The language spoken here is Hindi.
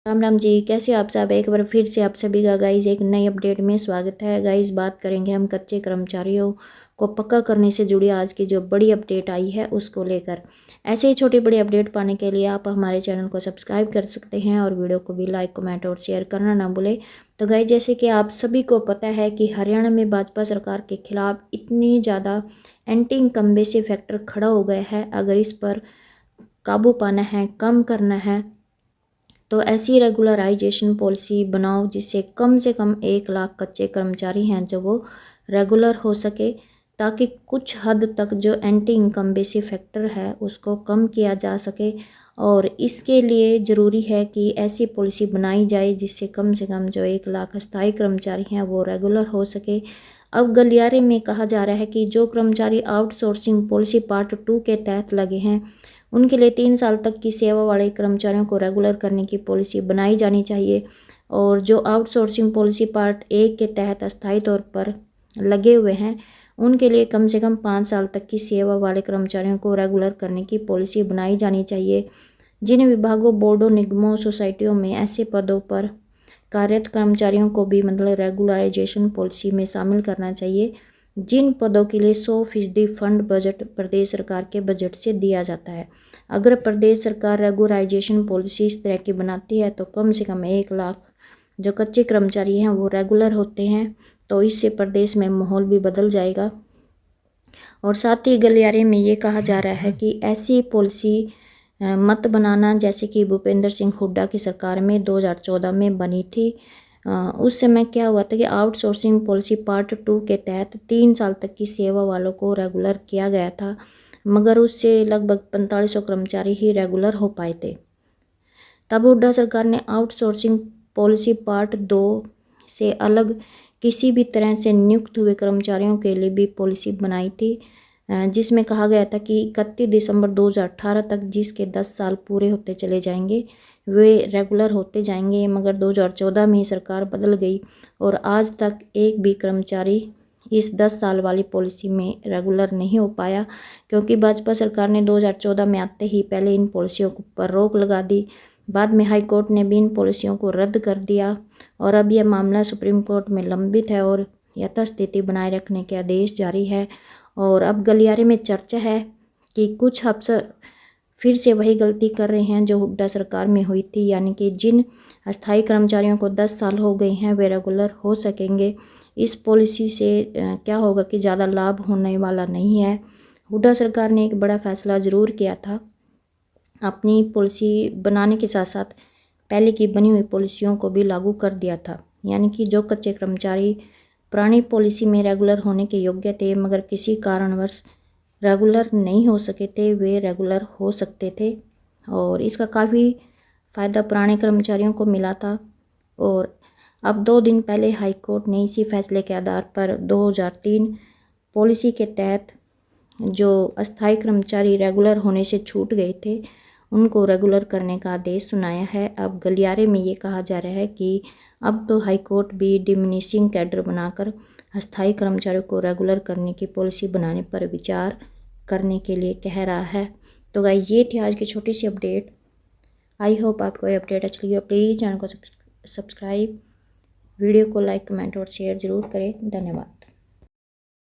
राम राम जी, कैसे आप सब। एक बार फिर से आप सभी का गाइज एक नई अपडेट में स्वागत है। गाइज बात करेंगे हम कच्चे कर्मचारियों को पक्का करने से जुड़ी आज की जो बड़ी अपडेट आई है उसको लेकर। ऐसे ही छोटी बड़ी अपडेट पाने के लिए आप हमारे चैनल को सब्सक्राइब कर सकते हैं और वीडियो को भी लाइक कमेंट और शेयर करना ना भूलें। तो गाइज जैसे कि आप सभी को पता है कि हरियाणा में भाजपा सरकार के खिलाफ इतनी ज़्यादा एंटी इनकम्बेंसी फैक्टर खड़ा हो गया है। अगर इस पर काबू पाना है, कम करना है, तो ऐसी रेगुलराइजेशन पॉलिसी बनाओ जिससे कम से कम 1 लाख कच्चे कर्मचारी हैं जो वो रेगुलर हो सके, ताकि कुछ हद तक जो एंटी इनकम्बेंसी फैक्टर है उसको कम किया जा सके। और इसके लिए ज़रूरी है कि ऐसी पॉलिसी बनाई जाए जिससे कम से कम जो 1 लाख अस्थायी कर्मचारी हैं वो रेगुलर हो सके। अब गलियारे में कहा जा रहा है कि जो कर्मचारी आउटसोर्सिंग पॉलिसी पार्ट 2 के तहत लगे हैं उनके लिए 3 साल तक की सेवा वाले कर्मचारियों को रेगुलर करने की पॉलिसी बनाई जानी चाहिए। और जो आउटसोर्सिंग पॉलिसी पार्ट 1 के तहत अस्थायी तौर पर लगे हुए हैं उनके लिए कम से कम 5 साल तक की सेवा वाले कर्मचारियों को रेगुलर करने की पॉलिसी बनाई जानी चाहिए। जिन विभागों, बोर्डों, निगमों, सोसाइटियों में ऐसे पदों पर कार्यरत कर्मचारियों को भी मतलब रेगुलराइजेशन पॉलिसी में शामिल करना चाहिए जिन पदों के लिए 100% फंड बजट प्रदेश सरकार के बजट से दिया जाता है। अगर प्रदेश सरकार रेगुलराइजेशन पॉलिसी इस तरह की बनाती है तो कम से कम 1 लाख जो कच्चे कर्मचारी हैं वो रेगुलर होते हैं, तो इससे प्रदेश में माहौल भी बदल जाएगा। और साथ ही गलियारे में ये कहा जा रहा है कि ऐसी पॉलिसी मत बनाना जैसे कि भूपेंद्र सिंह हुड्डा की सरकार में 2014 में बनी थी। उस समय क्या हुआ था कि आउटसोर्सिंग पॉलिसी पार्ट 2 के तहत 3 साल तक की सेवा वालों को रेगुलर किया गया था, मगर उससे लगभग 4500 कर्मचारी ही रेगुलर हो पाए थे। तब हुड्डा सरकार ने आउटसोर्सिंग पॉलिसी पार्ट 2 से अलग किसी भी तरह से नियुक्त हुए कर्मचारियों के लिए भी पॉलिसी बनाई थी, जिसमें कहा गया था कि 31 दिसंबर 2018 तक जिसके 10 साल पूरे होते चले जाएंगे वे रेगुलर होते जाएंगे। मगर 2014 में ही सरकार बदल गई और आज तक एक भी कर्मचारी इस 10 साल वाली पॉलिसी में रेगुलर नहीं हो पाया, क्योंकि भाजपा सरकार ने 2014 में आते ही पहले इन पॉलिसियों पर रोक लगा दी। बाद में हाई कोर्ट ने भी इन पॉलिसियों को रद्द कर दिया और अब यह मामला सुप्रीम कोर्ट में लंबित है और यथास्थिति बनाए रखने के आदेश जारी है। और अब गलियारे में चर्चा है कि कुछ अफसर फिर से वही गलती कर रहे हैं जो हुड्डा सरकार में हुई थी, यानी कि जिन अस्थायी कर्मचारियों को 10 साल हो गए हैं वे रेगुलर हो सकेंगे। इस पॉलिसी से क्या होगा कि ज़्यादा लाभ होने वाला नहीं है। हुड्डा सरकार ने एक बड़ा फैसला ज़रूर किया था, अपनी पॉलिसी बनाने के साथ साथ पहले की बनी हुई पॉलिसियों को भी लागू कर दिया था, यानी कि जो कच्चे कर्मचारी पुरानी पॉलिसी में रेगुलर होने के योग्य थे मगर किसी कारणवश रेगुलर नहीं हो सके थे वे रेगुलर हो सकते थे। और इसका काफ़ी फ़ायदा पुराने कर्मचारियों को मिला था। और अब 2 दिन पहले हाई कोर्ट ने इसी फैसले के आधार पर 2003 पॉलिसी के तहत जो अस्थायी कर्मचारी रेगुलर होने से छूट गए थे उनको रेगुलर करने का आदेश सुनाया है। अब गलियारे में ये कहा जा रहा है कि अब तो हाई कोर्ट भी डिमिनिशिंग कैडर बनाकर अस्थायी कर्मचारियों को रेगुलर करने की पॉलिसी बनाने पर विचार करने के लिए कह रहा है। तो गाइस ये थी आज की छोटी सी अपडेट। आई होप आपको ये अपडेट अच्छी लगी। प्लीज़ चैनल को सब्सक्राइब, वीडियो को लाइक कमेंट और शेयर ज़रूर करें। धन्यवाद।